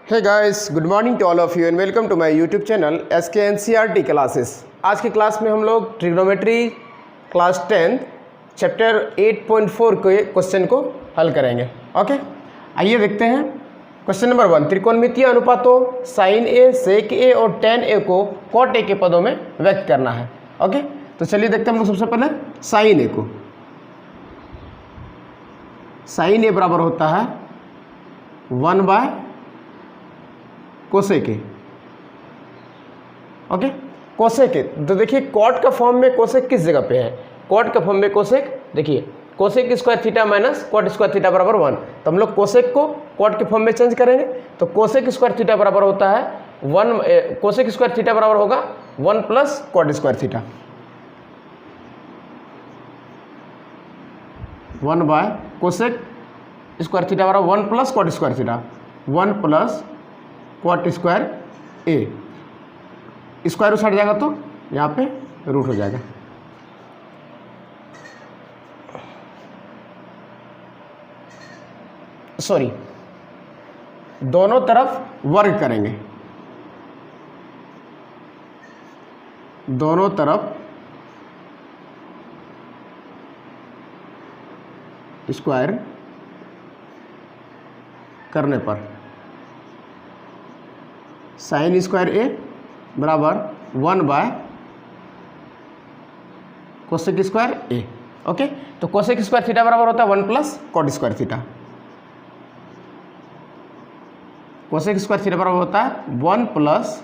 Hey guys, good morning to all of you and welcome to my YouTube channel SK NCERT classes. आज की class में हम लोग trigonometry class 10 chapter 8.4 के question को हल करेंगे। ओके, आइए देखते हैं। क्वेश्चन नंबर 1, त्रिकोणमितीय अनुपातों साइन ए, सेक ए और टेन ए को कॉट ए के पदों में व्यक्त करना है। ओके, तो चलिए देखते हैं हम लोग सबसे पहले साइन ए को। साइन ए बराबर होता है 1 by cosec A. Okay, cosec ए, तो देखिए कॉट का फॉर्म में कोसेक किस जगह पे है? कॉट का फॉर्म में कोसेक, देखिए cosec square theta minus cot square theta बराबर 1। तो हम लोग कोसेक को कॉट के फॉर्म में चेंज करेंगे, तो कोसेक स्क्वायर थीटा बराबर होता है 1, कोसेक स्क्वायर थीटा बराबर होगा 1 plus cot square theta, 1 by cosec square theta बराबर 1 plus cot square theta, 1 plus cot square A. Square उस हट जाएगा तो यहाँ पे रूट हो जाएगा। सॉरी, दोनों तरफ वर्ग करेंगे, दोनों तरफ स्क्वायर करने पर साइन स्क्वायर ए बराबर 1 by cosec square a. Okay, तो कोसेक स्क्वायर थीटा बराबर होता है 1 plus cot square theta. Cosec square theta बराबर होता है 1 प्लस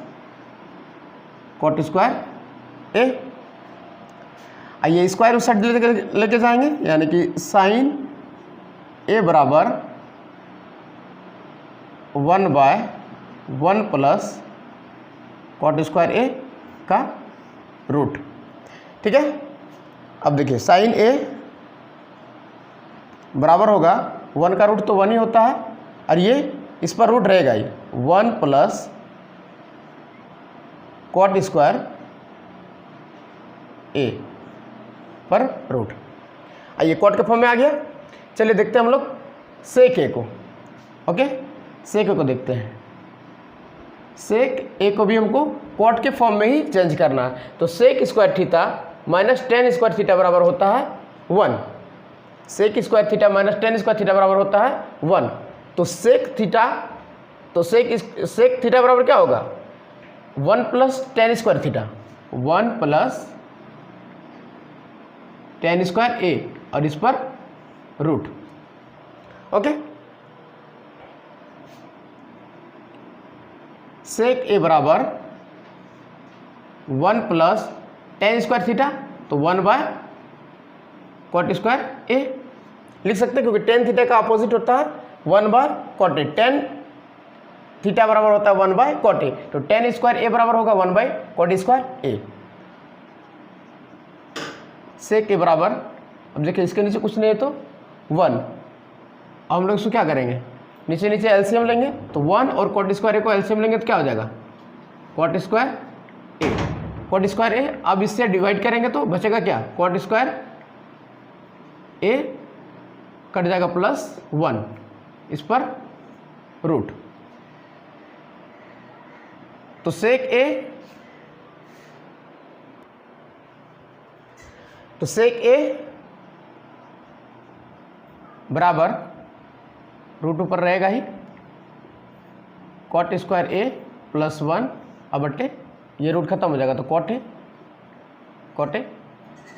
कॉट स्क्वायर ए। आइए स्क्वायर उस साइड लेके जाएंगे, यानी कि साइन ए बराबर 1 bye 1 plus cot square a का रूट। ठीक है, अब देखिए साइन ए बराबर होगा 1 का रूट तो 1 ही होता है, और ये इस पर रूट रहेगा ही 1 प्लस कॉट स्क्वायर ए पर रूट। आइए कॉट के फॉर्म में आ गया। चलिए देखते हैं हम लोग सेक ए को। ओके, सेक ए को देखते हैं। सेक ए को भी हमको कॉट के फॉर्म में ही चेंज करना है, तो sec square theta minus tan square theta बराबर होता है 1। Sec square theta minus tan square theta बराबर होता है 1। तो सेक थीटा, तो सेक थीटा बराबर क्या होगा? 1 plus tan square theta, 1 plus tan square A, और इस पर रूट। ओके, सेक ए बराबर 1 प्लस टेन स्क्वायर थीटा, तो 1 बाय कॉट स्क्वायर ए लिख सकते हैं, क्योंकि टेन थीटा का अपोजिट होता है 1 by cot a. Tan theta बराबर होता है 1 बाय कॉट ए, तो टेन स्क्वायर ए बराबर होगा 1 बाय कॉट स्क्वायर ए। सेक ए बराबर, अब देखिए इसके नीचे कुछ नहीं है तो 1। अब हम लोग इसको क्या करेंगे, नीचे नीचे एलसीएम लेंगे, तो 1 और कॉट स्क्वायर ए को एलसीएम लेंगे तो क्या हो जाएगा? कॉट स्क्वायर ए, कॉट स्क्वायर ए। अब इससे डिवाइड करेंगे तो बचेगा क्या? कॉट स्क्वायर ए कट जाएगा प्लस 1, इस पर रूट। तो सेक ए, तो सेक ए बराबर रूट ऊपर रहेगा ही कॉट स्क्वायर ए प्लस 1 अब बट्टे ये रूट खत्म हो जाएगा, तो कॉट ए, कॉट ए।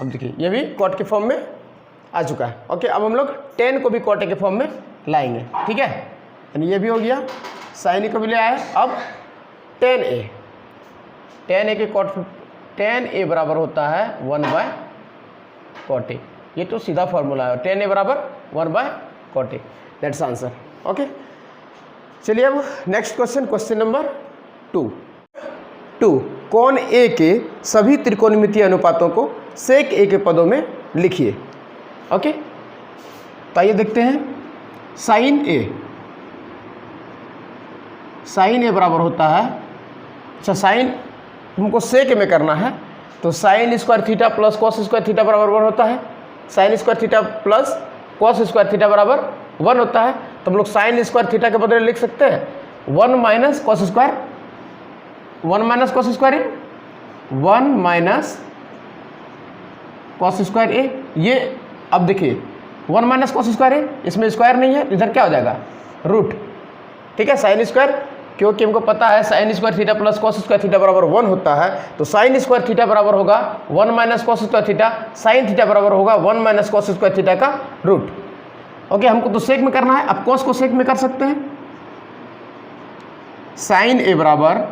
अब देखिए ये भी कॉट के फॉर्म में आ चुका है। ओके, अब हम लोग 10 को भी कॉट ए के फॉर्म में लाएंगे। ठीक है, यानी ये भी हो गया, साइन ए को भी ले आए। अब 10 ए के कॉट, 10 ए बराबर होता है 1 बाय कॉट ए। ये तो सीधा फॉर्मूला है, 10 ए बराबर 1 by cot a, that's answer. Okay, चलिए अब नेक्स्ट क्वेश्चन, क्वेश्चन नंबर 2। कोण ए के सभी त्रिकोणमितीय अनुपातों को सेक ए के पदों में लिखिए। ओके, तो आइए देखते हैं। साइन ए बराबर होता है, अच्छा साइन हमको सेक में करना है, तो sign square theta plus cos square theta बराबर होता है sign square theta plus cos square theta बराबर 1 होता है। तो हम लोग साइन स्क्वायर थीटा के बदले लिख सकते हैं 1 minus cos square, 1 minus cos square A, 1 minus cos square A. ये अब देखिए 1 माइनस कॉस स्क्वायर ए, इसमें स्क्वायर नहीं है, इधर क्या हो जाएगा रूट। ठीक है, साइन स्क्वायर, क्योंकि हमको पता है sign square theta plus cos square theta बराबर 1 होता है, तो साइन स्क्वायर थीटा बराबर होगा 1 minus cos square theta, sine theta बराबर होगा 1 माइनस कॉस स्क्वायर थीटा का रूट। ओके, हमको तो सेक में करना है, अब कॉस को सेक में कर सकते हैं। साइन ए बराबर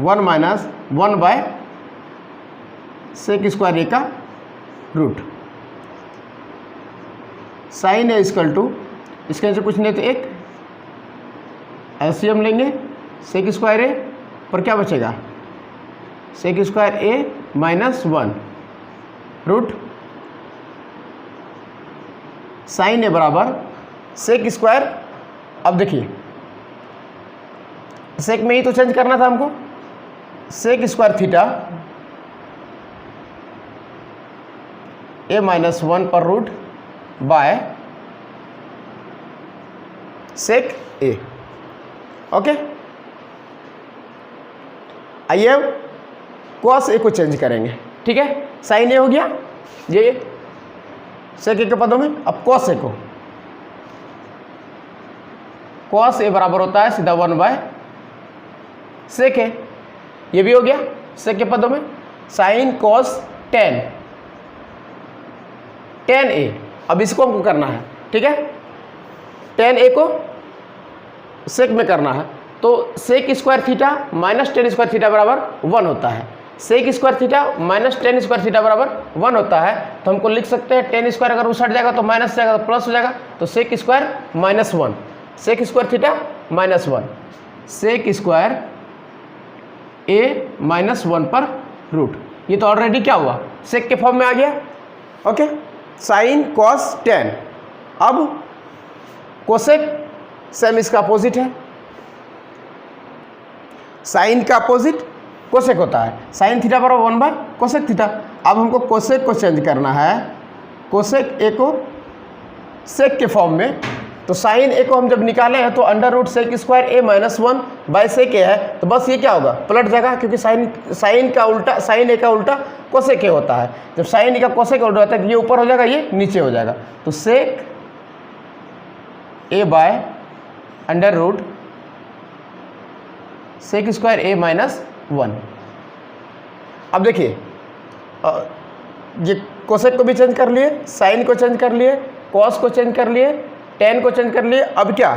1 माइनस 1 बाय सेक स्क्वायर ए का root. Sine a equal to, इसके अंदर कुछ नहीं तो एक एलसीएम लेंगे, सेक स्क्वायर ए पर क्या बचेगा, सेक square A minus 1 root sine a बराबर सेक स्क्वायर। अब देखिए सेक में ही तो चेंज करना था हमको, sec square theta a minus 1 पर root by sec a. Okay, आइए अब कॉस ए को चेंज करेंगे। ठीक है, साइन ए हो गया, ये सेक ए के पदों में। अब कॉस ए को, कॉस ए बराबर होता है सीधा 1 बाय सेक ए, ये भी हो गया सेक के पदों में। साइन कॉस टेन ए, अब इसको हमको करना है। ठीक है, टेन ए को सेक में करना है, तो sec square theta minus tan square theta बराबर 1 होता है। Sec square theta minus tan square theta बराबर 1 होता है, तो हमको लिख सकते हैं टेन स्क्वायर अगर उस हट जाएगा तो माइनस जाएगा तो प्लस हो जाएगा, तो sec square minus 1, sec square theta minus 1, sec square ए माइनस 1 पर रूट। ये तो ऑलरेडी क्या हुआ, सेक के फॉर्म में आ गया। Okay, sine cos tan. अब कोसेक सेम इसका अपोजिट है, साइन का अपोजिट कोसेक होता है, साइन थीटा बराबर 1 बाय कोसेक थीटा। अब हमको कोसेक को चेंज करना है, कोसेक ए को सेक के फॉर्म में, तो साइन ए को हम जब निकाले हैं तो under root sec square A minus 1 by sec A है, तो बस ये क्या होगा पलट जाएगा, क्योंकि साइन का उल्टा, साइन ए का उल्टा कोसेक ए होता है। जब साइन ए का कोसेक उल्टा होता है तो ये ऊपर हो जाएगा, ये नीचे हो जाएगा, तो sec A by under root sec square A minus 1। अब देखिए ये कोसेक को भी चेंज कर लिए, साइन को चेंज कर लिए, कॉस को चेंज कर लिए, टेन को चेंज कर लिए। अब क्या,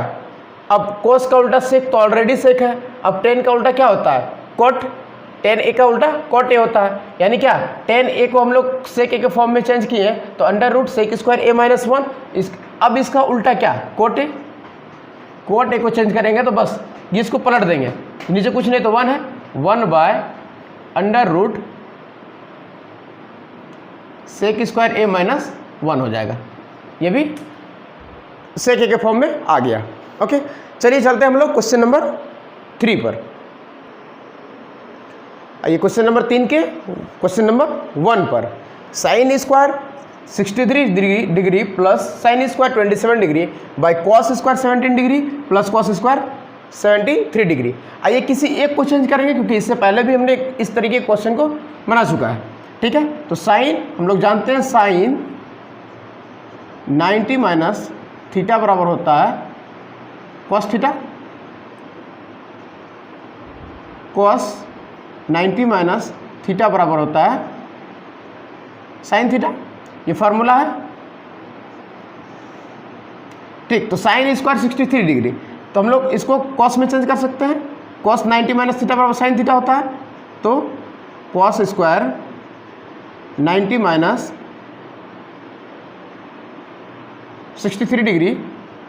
अब कोस का उल्टा सेक तो ऑलरेडी सेक है, अब टेन का उल्टा क्या होता है कॉट, टेन ए का उल्टा कॉट ए होता है, यानी क्या टेन ए को हम लोग सेक ए के फॉर्म में चेंज किए तो अंडर रूट सेक स्क्वायर ए माइनस 1। अब इसका उल्टा क्या कोट ए, कोट ए को चेंज करेंगे तो बस इसको पलट देंगे, नीचे कुछ नहीं तो 1 है, 1 by under root sec square A minus 1 हो जाएगा। ये भी सेक ए के फॉर्म में आ गया। ओके, चलिए चलते हैं हम लोग क्वेश्चन नंबर 3 पर। आइए क्वेश्चन नंबर 3 के क्वेश्चन नंबर 1 पर, sign square 63 degree plus sine square 27 degree by cos square 17 degree plus cos square 73 degree. आइए किसी एक को चेंज करेंगे, क्योंकि इससे पहले भी हमने इस तरीके के क्वेश्चन को बना चुका है। ठीक है, तो साइन हम लोग जानते हैं, साइन 90 माइनस थीटा बराबर होता है cos theta, cos 90 minus theta बराबर होता है साइन थीटा, ये फार्मूला है। ठीक, तो साइन स्क्वायर 63 डिग्री, तो हम लोग इसको कॉस में चेंज कर सकते हैं, कॉस 90 माइनस थीटा बराबर साइन थीटा होता है, तो cos square 90 minus 63 degree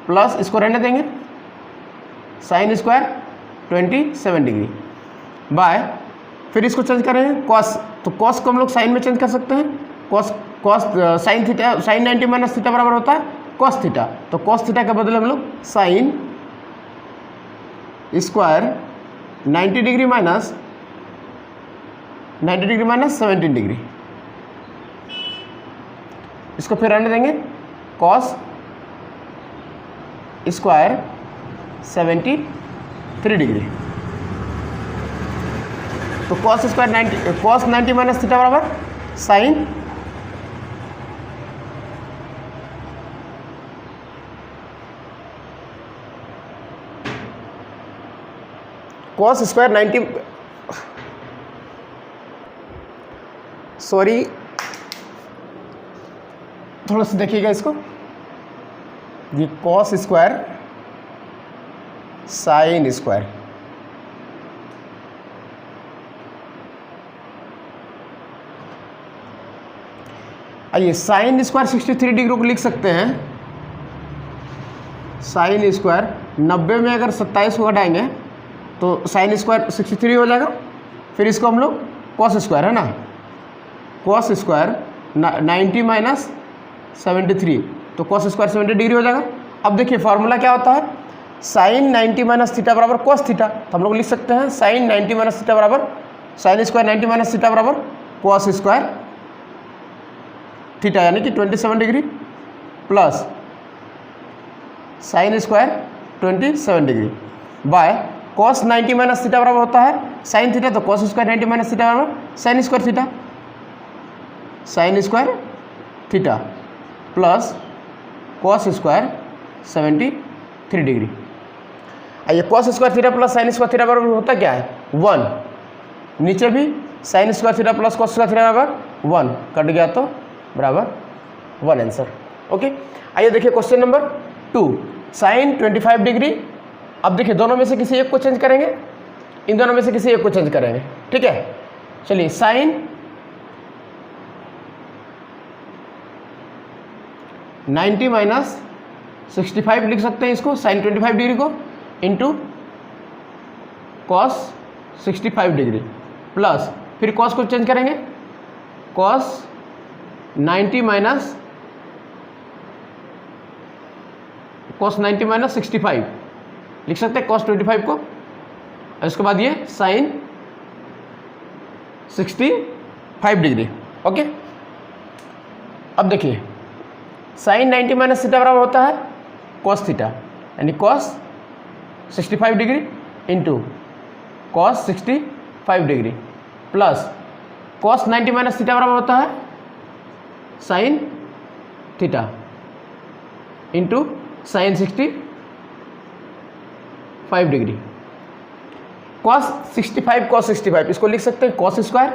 plus इसको रहने देंगे साइन स्क्वायर 27 डिग्री बाय, फिर इसको चेंज करेंगे कॉस, तो कॉस को हम लोग साइन में चेंज कर सकते हैं, cos sine theta, sine 90 minus theta बराबर होता है कॉस थीटा, तो कॉस थीटा के बदले हम लोग sine square 90 degree minus 17 degree, इसको फिर रहने देंगे कॉस स्क्वायर 70 3 डिग्री। तो cos square 90 cos 90 minus theta बराबर साइन cos स्क्वायर 90 सॉरी थोड़ा सा देखिएगा इसको, ये cos स्क्वायर साइन स्क्वायर, आइए साइन स्क्वायर 63 डिग्री को लिख सकते हैं। साइन स्क्वायर 90 में अगर 27 को घटाएंगे तो साइन स्क्वायर 63 हो जाएगा। फिर इसको हम लोग कॉस स्क्वायर है ना, कॉस स्क्वायर 90 माइनस 73, तो कॉस स्क्वायर 70 डिग्री हो जाएगा। अब देखिए फार्मूला क्या होता है, साइन 90 माइनस थीटा बराबर कॉस थीटा, तो हम लोग लिख सकते हैं साइन 90 माइनस थीटा बराबर साइन स्क्वायर 90 माइनस थीटा बराबर कॉस स्क्वायर थीटा, यानी कि 27 degree plus sine square 27 degree by cos 90 minus theta बराबर होता है साइन थीटा, तो कॉस स्क्वायर 90 माइनस थीटा बराबर sign square theta, sign square theta plus cos square 73 degree. आइए cos square theta plus sine square theta बराबर होता क्या है 1, नीचे भी sign square theta plus cos square theta बराबर 1, कट गया तो बराबर 1 आंसर। ओके, आइए देखिए क्वेश्चन नंबर 2, साइन 25 डिग्री। अब देखिए दोनों में से किसी एक को चेंज करेंगे, इन दोनों में से किसी एक को चेंज करेंगे, ठीक है। चलिए साइन 90 माइनस 65 लिख सकते हैं इसको, साइन 25 डिग्री को, इंटू कॉस 65 डिग्री प्लस फिर कॉस को चेंज करेंगे, कॉस 90 माइनस कॉस 90 माइनस 65 लिख सकते हैं कॉस 25 को, और इसके बाद ये साइन 65 डिग्री। ओके, अब देखिए साइन 90 माइनस थीटा बराबर होता है कॉस थीटा, यानी cos 65 degree into cos 65 degree plus cos 90 minus theta बराबर होता है sine theta into sine 65 degree. Cos 65 इसको लिख सकते हैं cos square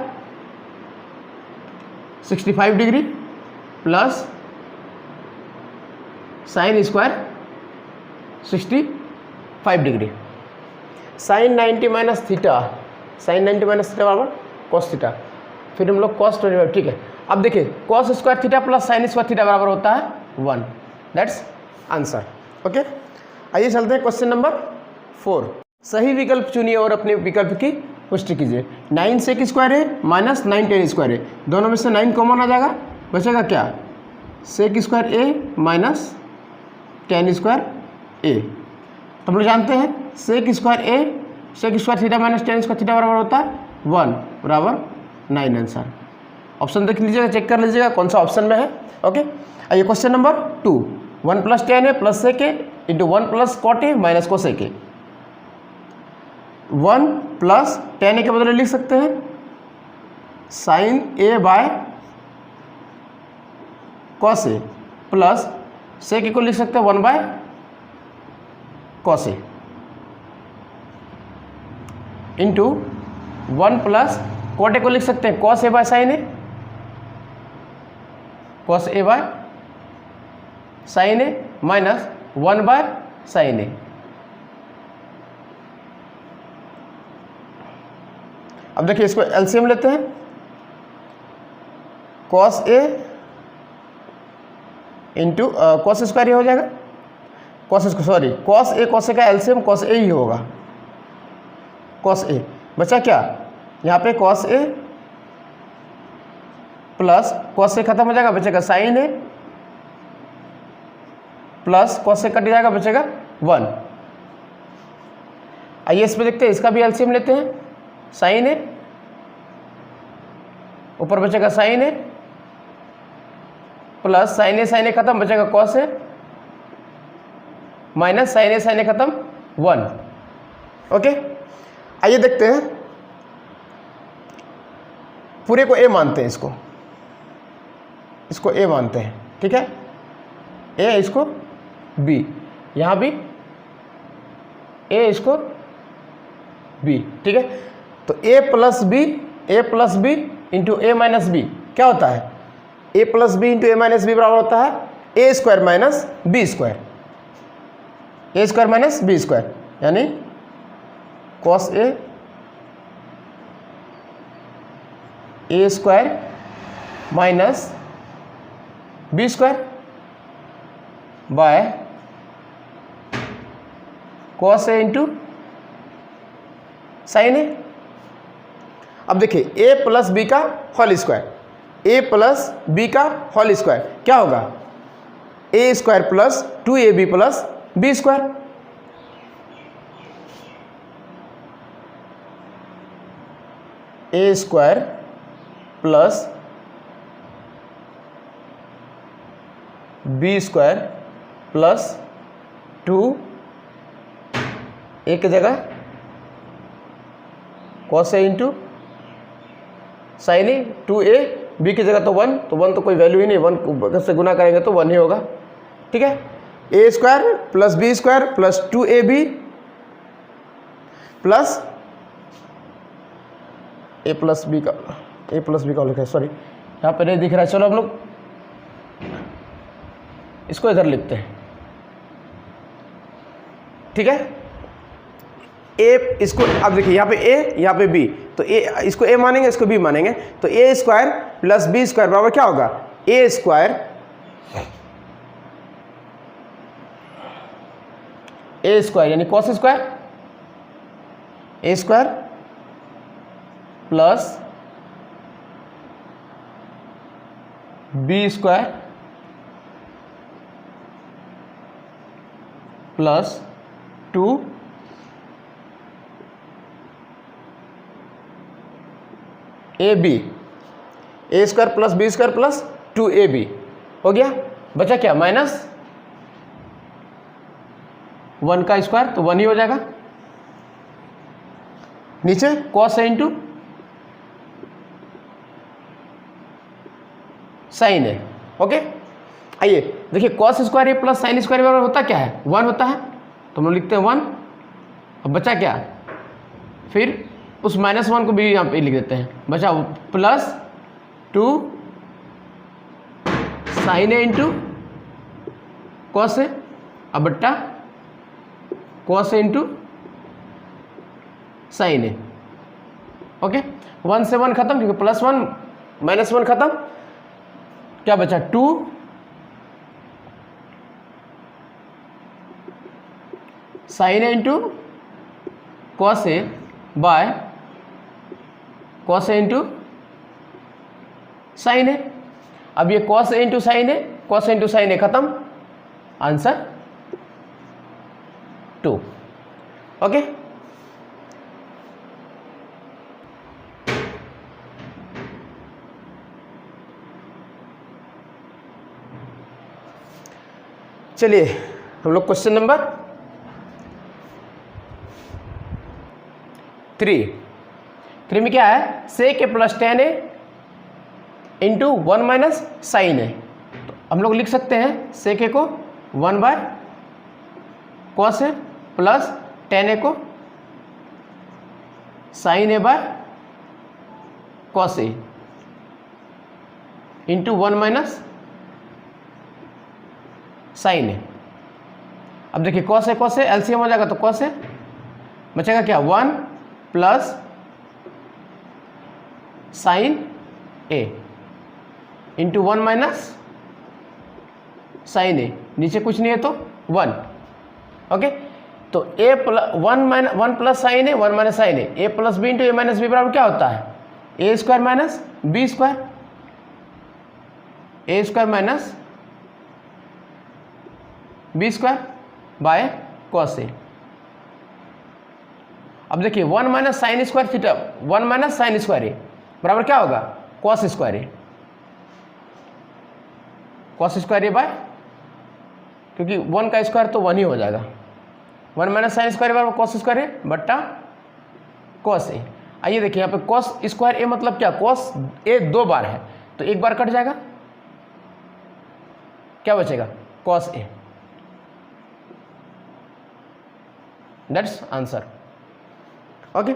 65 degree plus sine square 65 degree. Sine 90 minus theta, sine 90 minus theta बराबर कॉस थीटा, फिर हम लोग कॉस 25, ठीक है। अब देखिए cos square theta plus sine square theta बराबर होता है 1, दैट्स आंसर। ओके, आइए चलते हैं क्वेश्चन नंबर 4। सही विकल्प चुनिए और अपने विकल्प की पुष्टि कीजिए। 9 सेक स्क्वायर है माइनस 9 टेन स्क्वायर है, दोनों में से 9 कॉमन आ जाएगा, बचेगा क्या sec square A minus tan square A. तो हम लोग जानते हैं sec square A sec square theta minus tan square theta बराबर होता है 1 बराबर 9 आंसर। ऑप्शन देख लीजिएगा, चेक कर लीजिएगा कौन सा ऑप्शन में है। ओके, आइए क्वेश्चन नंबर 2, 1 प्लस टेन है plus sec A into 1 plus cot A minus cosec A. 1 plus tan A के बदले लिख सकते हैं sine A by cos A plus sec A को लिख सकते हैं 1 by cos A into 1 plus cot A को लिख सकते हैं cos A by sine A, cos A by sine A minus 1 by sine A. अब देखिए इसको एलसीएम लेते हैं, cos A into cos square हो जाएगा, कॉस ए कॉस ए का एलसीएम कॉस ए ही होगा, कॉस ए बचा क्या यहाँ पे cos A plus cos A खत्म हो जाएगा, बचेगा sign A plus cos A cut जाएगा, बचेगा 1। आइए इसमें देखते हैं, इसका भी एलसीएम लेते हैं, साइन ए ऊपर बचेगा sign A plus sine A खत्म, बचेगा cos A minus sine A खत्म 1। ओके, आइए देखते हैं, पूरे को ए मानते हैं, इसको ए मानते हैं, ठीक है, ए इसको बी, यहाँ भी ए इसको बी, ठीक है। तो A plus B into A minus B क्या होता है, A plus B into A minus B बराबर होता है A square minus B square, A square minus B square, यानी cos A square minus B square by cos A into sine A. अब देखिए A plus B का whole square, A plus B का whole square क्या होगा, A square plus 2ab plus B square, A square plus B square plus 2 एक की जगह cos A into sine A, 2a, B की जगह तो 1, तो 1 तो कोई वैल्यू ही नहीं, 1 से गुना करेंगे तो 1 ही होगा, ठीक है। A square plus B square plus 2ab plus A plus B का लिखा है, सॉरी यहाँ पे नहीं दिख रहा है, चलो हम लोग इसको इधर लिखते हैं, ठीक है। ए इसको, अब देखिए यहाँ पे ए यहाँ पे बी, तो ए इसको ए मानेंगे, इसको बी मानेंगे, तो A square plus B square बराबर क्या होगा, ए स्क्वायर यानी cos square, A square plus B square plus 2 A B, A square plus B square plus 2ab हो गया, बचा क्या माइनस 1 का स्क्वायर, तो 1 ही हो जाएगा, नीचे cos A into sine A, okay. आइए देखिए cos square A plus sine square बराबर होता क्या है, 1 होता है, तो हम लोग लिखते हैं 1। अब बचा क्या, फिर उस -1 को भी यहाँ पे लिख देते हैं, बचा plus 2 sine A into cos A, अब बट्टा cos A into sine A, okay. 1 से 1 खत्म, क्योंकि +1 -1 खत्म, क्या बचा 2 sine A into cos A by cos A into sine A. अब ये cos A into sine A खत्म, आंसर 2, ओके। चलिए हम लोग क्वेश्चन नंबर 3 में क्या है, सेक ए प्लस tan ए इंटू 1 माइनस साइन ए, तो हम लोग लिख सकते हैं सेक ए को 1 by cos A plus tan A को sine A by cos A into 1 minus sine A. अब देखिए कॉस ए एलसीएम हो जाएगा, तो कॉस ए बचेगा क्या 1 plus sine A into 1 minus sine A, नीचे कुछ नहीं है तो 1, ओके। तो A plus 1 plus sine A 1 minus sine A plus B into A minus B बराबर क्या होता है, A square minus B square, A square minus B square by cos A. अब देखिए 1 minus sine square theta, 1 minus sine square ए बराबर क्या होगा, cos square ए, cos square ए bye, क्योंकि 1 का स्क्वायर तो 1 ही हो जाएगा, 1 माइनस साइन स्क्वायर बराबर कॉस स्क्वायर ए बट्टा कॉस ए। आइए देखिए यहाँ पे कॉस स्क्वायर ए मतलब क्या, कॉस ए 2 बार है तो 1 बार कट जाएगा, क्या बचेगा cos A. That's answer. Okay.